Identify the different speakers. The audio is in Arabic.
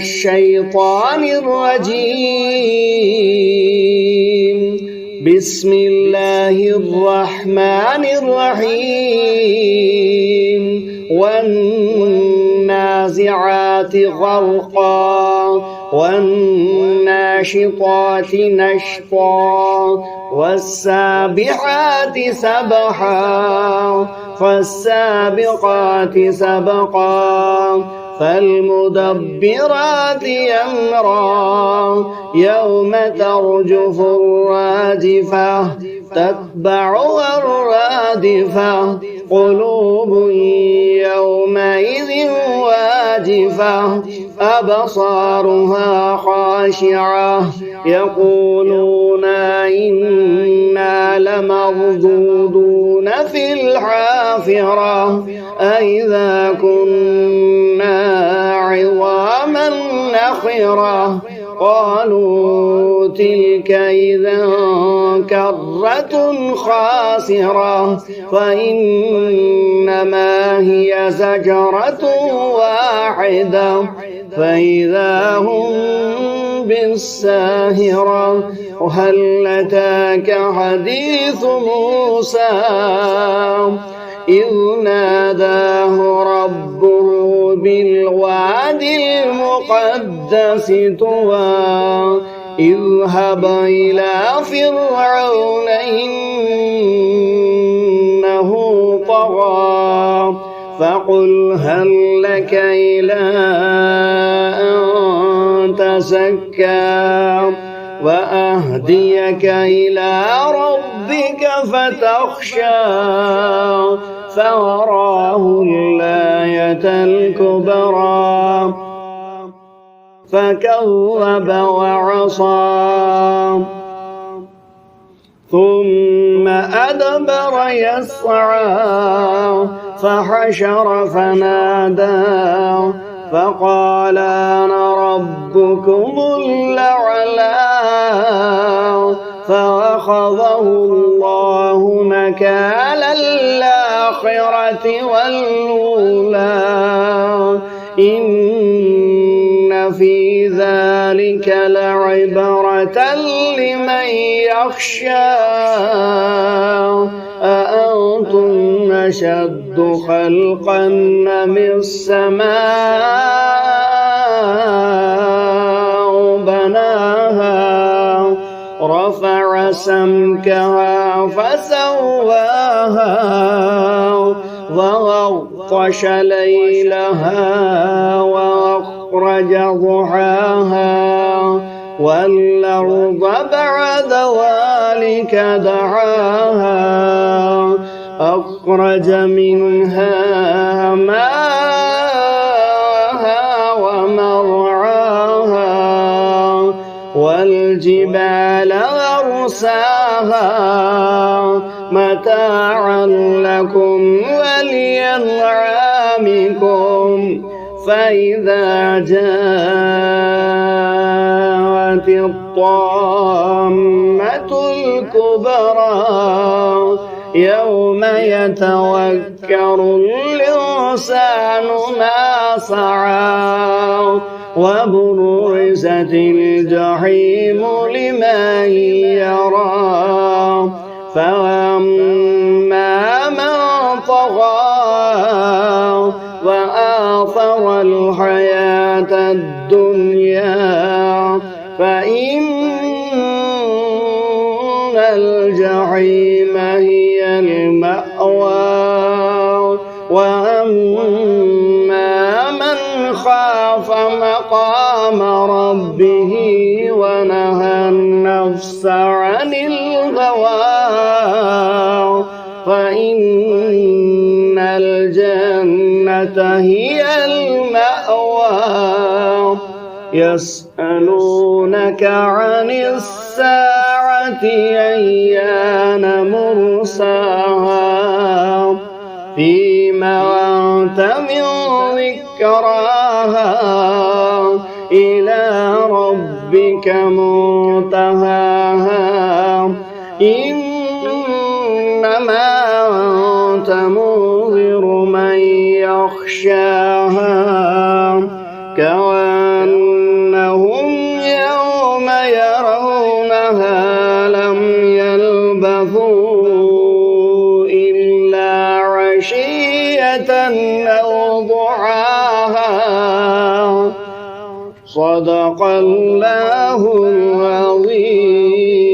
Speaker 1: الشيطان الرجيم. بسم الله الرحمن الرحيم. والنازعات غرقا والناشطات نشطا والسابحات سبحا فالسابقات سبقا فالمدبرات أمرا يوم ترجف الراجفة تتبعها الرادفة قلوب يومئذ واجفة أبصارها خاشعة يقولون إنا لمردودون في الحافرة أإذا كنا عظاما نخرة قالوا تلك إذا كرة خاسرة فإنما هي زجرة واحدة فإذا هم بالساهرة. وهل أتاك حديث موسى إذ ناداه ربه بالواد المقدس طوى اذهب إلى فرعون إنه طغى فقل هل لك إلى أن تزكى وأهديك إلى ربك فتخشى فوراه الآية الكبرى فكذب وعصى ثم أدبر يسعى فحشر فنادى فقال أنا ربكم الأعلى فأخذه الله نكال الآخرة والأولى إن في ذلك لعبرة لمن يخشى أأنتم أشد خلقا من السماء بناها رفع سمكها فسواها وغطش ليلها وأخرج ضحاها والأرض بعد ذلك دعاها أخرج منها ماءها ومرعاها والجبال أرساها متاعا لكم ولأنعامكم فإذا جاءت الطامة الكبرى يوم يتوكر الإنسان ما سعى وبرزت الجحيم لمن يرى فأما من طغى وآثر الحياة الدنيا فإن الجحيم هي المأوى وأما من خاف مقام ربه ونهى النفس عن الهوى فإن الجنة هي المأوى. يسألونك عن الساعة أيان مرساها فيما أنت من ذكراها إلى ربك منتهاها إنما أنت منذر من يخشاها كأن يصلوها لم يلبثوا إلا عشية أو ضحاها صدق الله العظيم.